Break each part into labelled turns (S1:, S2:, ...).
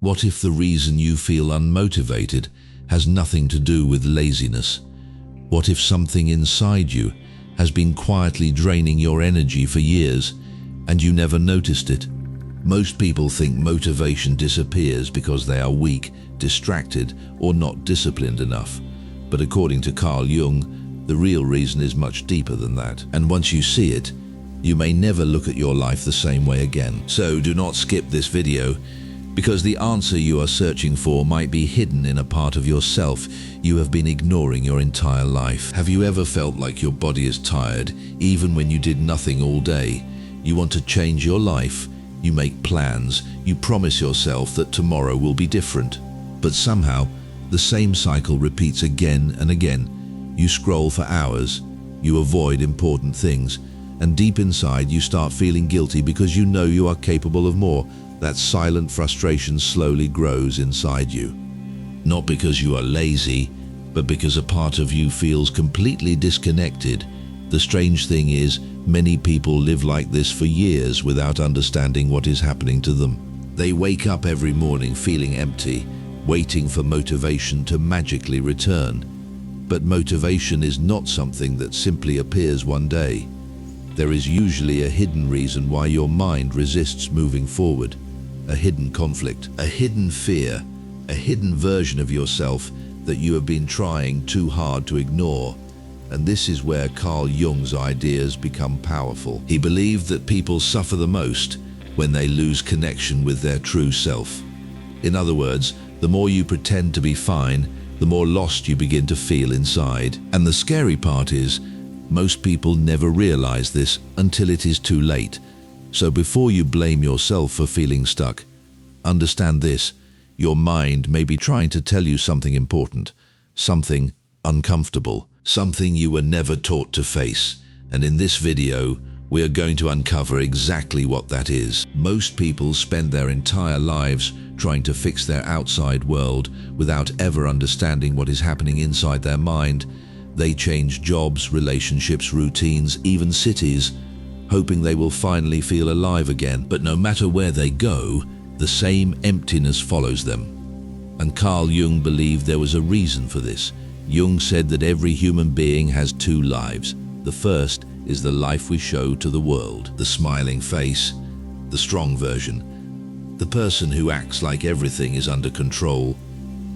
S1: What if the reason you feel unmotivated has nothing to do with laziness? What if something inside you has been quietly draining your energy for years and you never noticed it? Most people think motivation disappears because they are weak, distracted, or not disciplined enough. But according to Carl Jung, the real reason is much deeper than that. And once you see it, you may never look at your life the same way again. So do not skip this video, because the answer you are searching for might be hidden in a part of yourself you have been ignoring your entire life. Have you ever felt like your body is tired, even when you did nothing all day? You want to change your life, you make plans, you promise yourself that tomorrow will be different. But somehow, the same cycle repeats again and again. You scroll for hours, you avoid important things, and deep inside you start feeling guilty because you know you are capable of more. That silent frustration slowly grows inside you. Not because you are lazy, but because a part of you feels completely disconnected. The strange thing is, many people live like this for years without understanding what is happening to them. They wake up every morning feeling empty, waiting for motivation to magically return. But motivation is not something that simply appears one day. There is usually a hidden reason why your mind resists moving forward. A hidden conflict, a hidden fear, a hidden version of yourself that you have been trying too hard to ignore. And this is where Carl Jung's ideas become powerful. He believed that people suffer the most when they lose connection with their true self. In other words, the more you pretend to be fine, the more lost you begin to feel inside. And the scary part is, most people never realize this until it is too late. So before you blame yourself for feeling stuck, understand this: your mind may be trying to tell you something important, something uncomfortable, something you were never taught to face. And in this video, we are going to uncover exactly what that is. Most people spend their entire lives trying to fix their outside world without ever understanding what is happening inside their mind. They change jobs, relationships, routines, even cities, hoping they will finally feel alive again. But no matter where they go, the same emptiness follows them. And Carl Jung believed there was a reason for this. Jung said that every human being has two lives. The first is the life we show to the world, the smiling face, the strong version, the person who acts like everything is under control.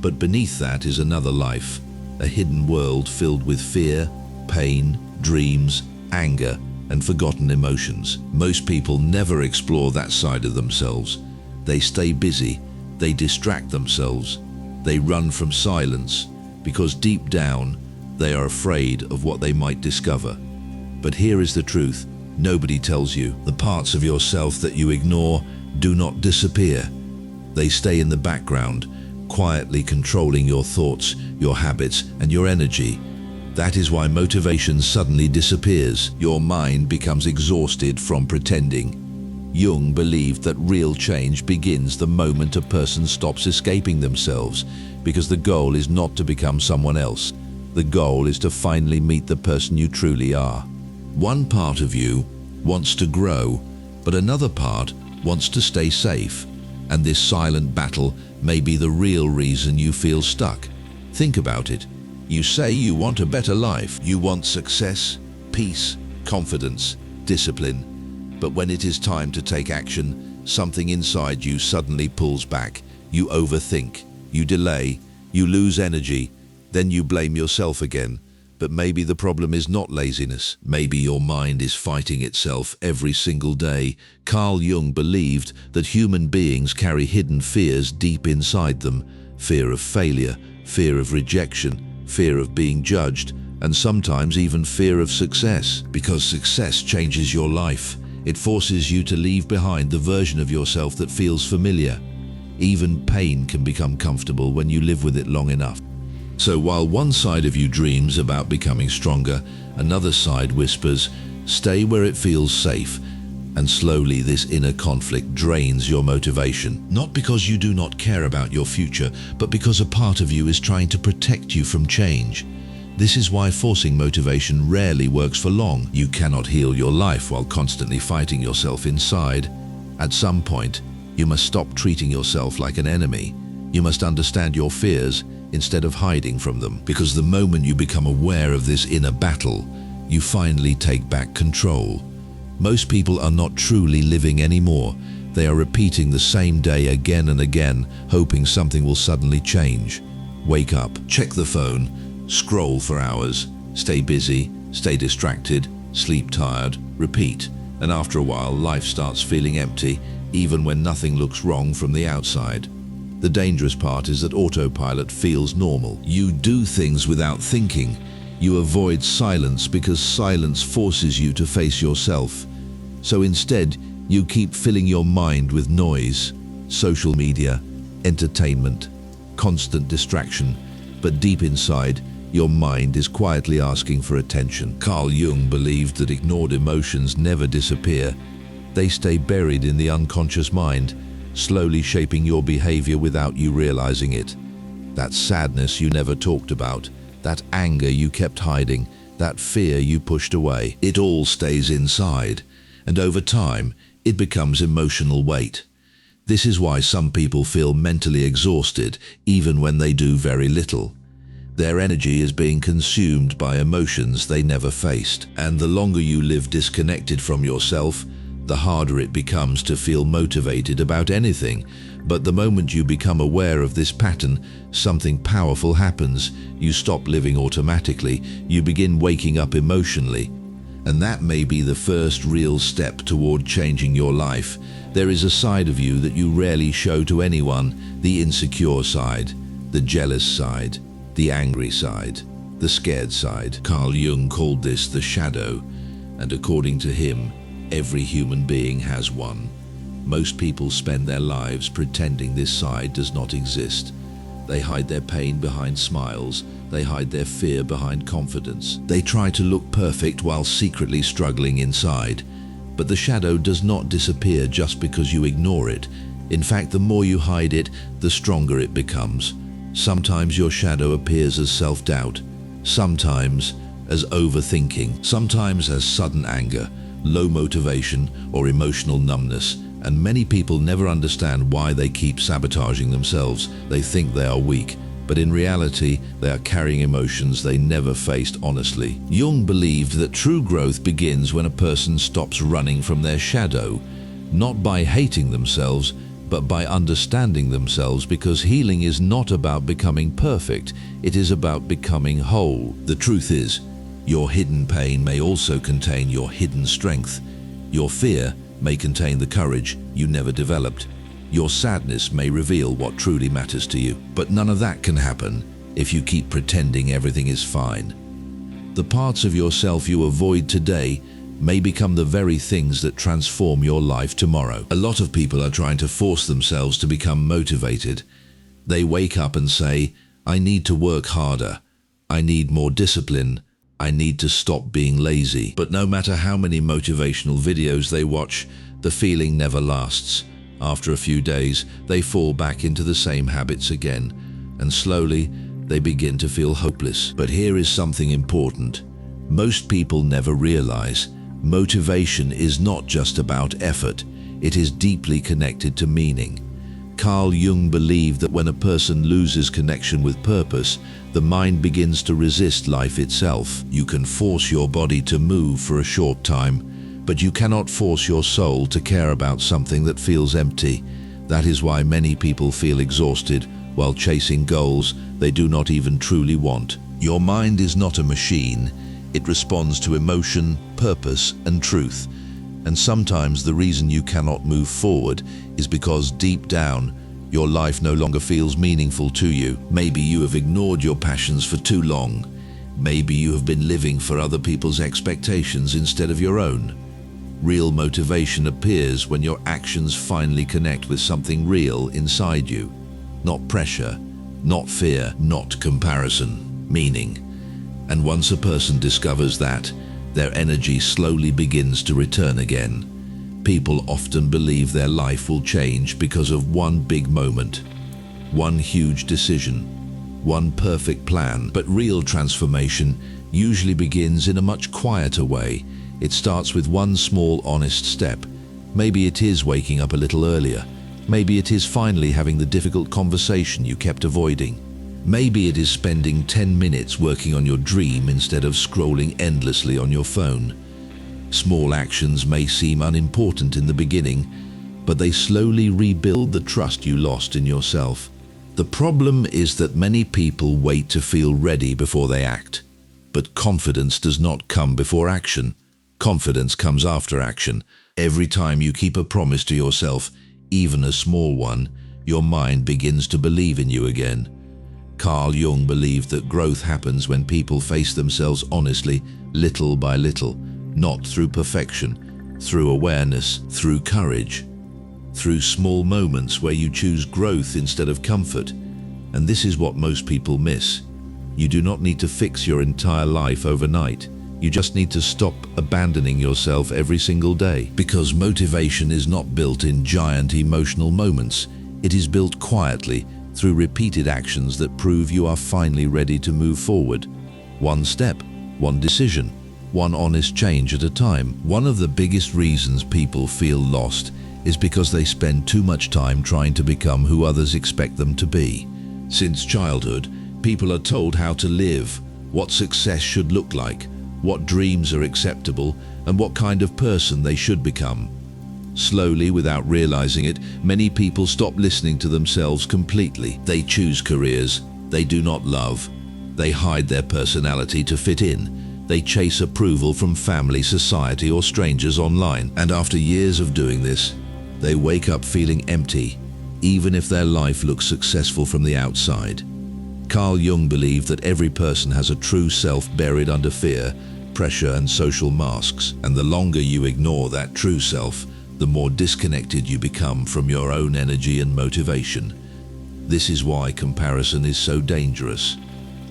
S1: But beneath that is another life, a hidden world filled with fear, pain, dreams, anger, and forgotten emotions. Most people never explore that side of themselves. They stay busy, they distract themselves, they run from silence, because deep down, they are afraid of what they might discover. But here is the truth: nobody tells you. The parts of yourself that you ignore do not disappear. They stay in the background, quietly controlling your thoughts, your habits, and your energy. That is why motivation suddenly disappears. Your mind becomes exhausted from pretending. Jung believed that real change begins the moment a person stops escaping themselves, because the goal is not to become someone else. The goal is to finally meet the person you truly are. One part of you wants to grow, but another part wants to stay safe. And this silent battle may be the real reason you feel stuck. Think about it. You say you want a better life. You want success, peace, confidence, discipline. But when it is time to take action, something inside you suddenly pulls back. You overthink, you delay, you lose energy, then you blame yourself again. But maybe the problem is not laziness. Maybe your mind is fighting itself every single day. Carl Jung believed that human beings carry hidden fears deep inside them. Fear of failure, fear of rejection, fear of being judged, and sometimes even fear of success. Because success changes your life. It forces you to leave behind the version of yourself that feels familiar. Even pain can become comfortable when you live with it long enough. So while one side of you dreams about becoming stronger, another side whispers, stay where it feels safe. And slowly this inner conflict drains your motivation. Not because you do not care about your future, but because a part of you is trying to protect you from change. This is why forcing motivation rarely works for long. You cannot heal your life while constantly fighting yourself inside. At some point, You must stop treating yourself like an enemy. You must understand your fears instead of hiding from them, because the moment you become aware of this inner battle, you finally take back control. Most people are not truly living anymore. They are repeating the same day again and again, hoping something will suddenly change. Wake up, check the phone, scroll for hours, stay busy, stay distracted, sleep tired, repeat. And after a while, life starts feeling empty, even when nothing looks wrong from the outside. The dangerous part is that autopilot feels normal. You do things without thinking. You avoid silence because silence forces you to face yourself. So instead, you keep filling your mind with noise, social media, entertainment, constant distraction. But deep inside, your mind is quietly asking for attention. Carl Jung believed that ignored emotions never disappear. They stay buried in the unconscious mind, slowly shaping your behavior without you realizing it. That sadness you never talked about, that anger you kept hiding, that fear you pushed away, it all stays inside, and over time, it becomes emotional weight. This is why some people feel mentally exhausted even when they do very little. Their energy is being consumed by emotions they never faced. And the longer you live disconnected from yourself, the harder it becomes to feel motivated about anything. But the moment you become aware of this pattern, something powerful happens. You stop living automatically. You begin waking up emotionally. And that may be the first real step toward changing your life. There is a side of you that you rarely show to anyone, the insecure side, the jealous side, the angry side, the scared side. Carl Jung called this the shadow, and according to him, every human being has one. Most people spend their lives pretending this side does not exist. They hide their pain behind smiles. They hide their fear behind confidence. They try to look perfect while secretly struggling inside. But the shadow does not disappear just because you ignore it. In fact, the more you hide it, the stronger it becomes. Sometimes your shadow appears as self-doubt, sometimes as overthinking, sometimes as sudden anger, low motivation, or emotional numbness. And many people never understand why they keep sabotaging themselves. They think they are weak, but in reality, they are carrying emotions they never faced honestly. Jung believed that true growth begins when a person stops running from their shadow, not by hating themselves, but by understanding themselves, because healing is not about becoming perfect, it is about becoming whole. The truth is, your hidden pain may also contain your hidden strength. Your fear may contain the courage you never developed. Your sadness may reveal what truly matters to you. But none of that can happen if you keep pretending everything is fine. The parts of yourself you avoid today may become the very things that transform your life tomorrow. A lot of people are trying to force themselves to become motivated. They wake up and say, I need to work harder. I need more discipline. I need to stop being lazy. But no matter how many motivational videos they watch, the feeling never lasts. After a few days, they fall back into the same habits again, and slowly they begin to feel hopeless. But here is something important. Most people never realize motivation is not just about effort, it is deeply connected to meaning. Carl Jung believed that when a person loses connection with purpose, the mind begins to resist life itself. You can force your body to move for a short time, but you cannot force your soul to care about something that feels empty. That is why many people feel exhausted while chasing goals they do not even truly want. Your mind is not a machine. It responds to emotion, purpose, and truth. And sometimes the reason you cannot move forward is because deep down, your life no longer feels meaningful to you. Maybe you have ignored your passions for too long. Maybe you have been living for other people's expectations instead of your own. Real motivation appears when your actions finally connect with something real inside you. Not pressure, not fear, not comparison, meaning. And once a person discovers that, their energy slowly begins to return again. People often believe their life will change because of one big moment, one huge decision, one perfect plan. But real transformation usually begins in a much quieter way. It starts with one small, honest step. Maybe it is waking up a little earlier, Maybe it is finally having the difficult conversation you kept avoiding. Maybe it is spending 10 minutes working on your dream instead of scrolling endlessly on your phone. Small actions may seem unimportant in the beginning, but they slowly rebuild the trust you lost in yourself. The problem is that many people wait to feel ready before they act. But confidence does not come before action. Confidence comes after action. Every time you keep a promise to yourself, even a small one, your mind begins to believe in you again. Carl Jung believed that growth happens when people face themselves honestly, little by little, not through perfection, through awareness, through courage, through small moments where you choose growth instead of comfort. And this is what most people miss. You do not need to fix your entire life overnight. You just need to stop abandoning yourself every single day. Because motivation is not built in giant emotional moments. It is built quietly through repeated actions that prove you are finally ready to move forward. One step, one decision, one honest change at a time. One of the biggest reasons people feel lost is because they spend too much time trying to become who others expect them to be. Since childhood, people are told how to live, what success should look like, what dreams are acceptable, and what kind of person they should become. Slowly, without realizing it, many people stop listening to themselves completely. They choose careers they do not love. They hide their personality to fit in. They chase approval from family, society, or strangers online. And after years of doing this, they wake up feeling empty, even if their life looks successful from the outside. Carl Jung believed that every person has a true self buried under fear, pressure, and social masks. And the longer you ignore that true self, the more disconnected you become from your own energy and motivation. This is why comparison is so dangerous.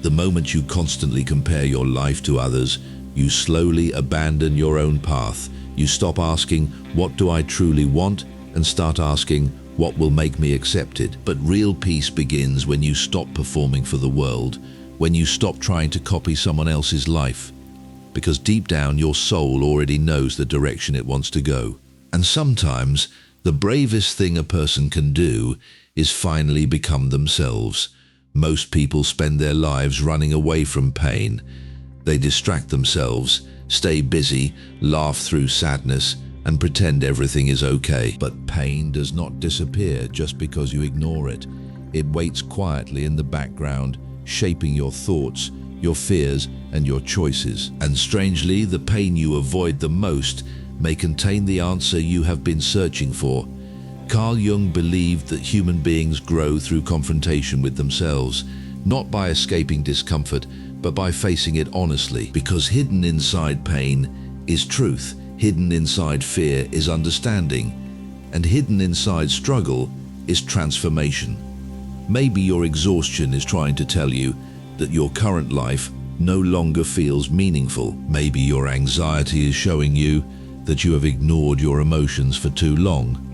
S1: The moment you constantly compare your life to others, you slowly abandon your own path. You stop asking, what do I truly want? And start asking, what will make me accepted? But real peace begins when you stop performing for the world, when you stop trying to copy someone else's life. Because deep down, your soul already knows the direction it wants to go. And sometimes, the bravest thing a person can do is finally become themselves. Most people spend their lives running away from pain. They distract themselves, stay busy, laugh through sadness, and pretend everything is okay. But pain does not disappear just because you ignore it. It waits quietly in the background, shaping your thoughts, your fears, and your choices. And strangely, the pain you avoid the most may contain the answer you have been searching for. Carl Jung believed that human beings grow through confrontation with themselves, not by escaping discomfort, but by facing it honestly. Because hidden inside pain is truth, hidden inside fear is understanding, and hidden inside struggle is transformation. Maybe your exhaustion is trying to tell you that your current life no longer feels meaningful. Maybe your anxiety is showing you that you have ignored your emotions for too long.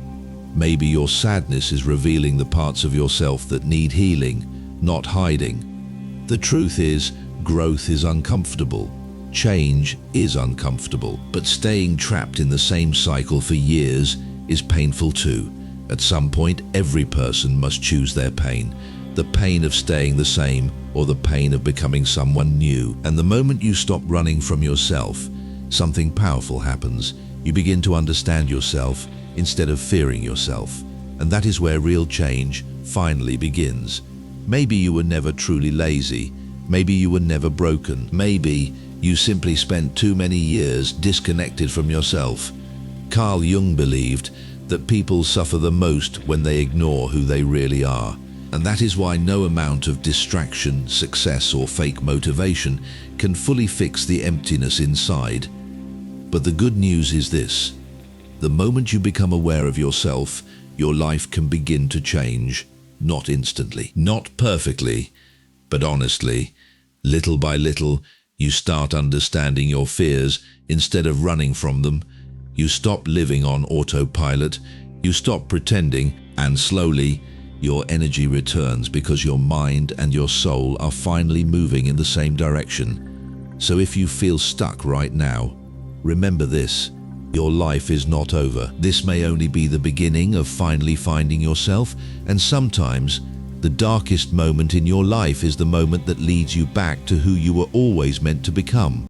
S1: Maybe your sadness is revealing the parts of yourself that need healing, not hiding. The truth is, growth is uncomfortable. Change is uncomfortable. But staying trapped in the same cycle for years is painful too. At some point, every person must choose their pain. The pain of staying the same, or the pain of becoming someone new. And the moment you stop running from yourself, something powerful happens. You begin to understand yourself instead of fearing yourself. And that is where real change finally begins. Maybe you were never truly lazy. Maybe you were never broken. Maybe you simply spent too many years disconnected from yourself. Carl Jung believed that people suffer the most when they ignore who they really are. And that is why no amount of distraction, success, or fake motivation can fully fix the emptiness inside. But the good news is this: the moment you become aware of yourself, your life can begin to change. Not instantly, not perfectly, but honestly. Little by little, you start understanding your fears instead of running from them. You stop living on autopilot, you stop pretending, and slowly, your energy returns because your mind and your soul are finally moving in the same direction. So if you feel stuck right now, remember this: Your life is not over. This may only be the beginning of finally finding yourself, and sometimes the darkest moment in your life is the moment that leads you back to who you were always meant to become.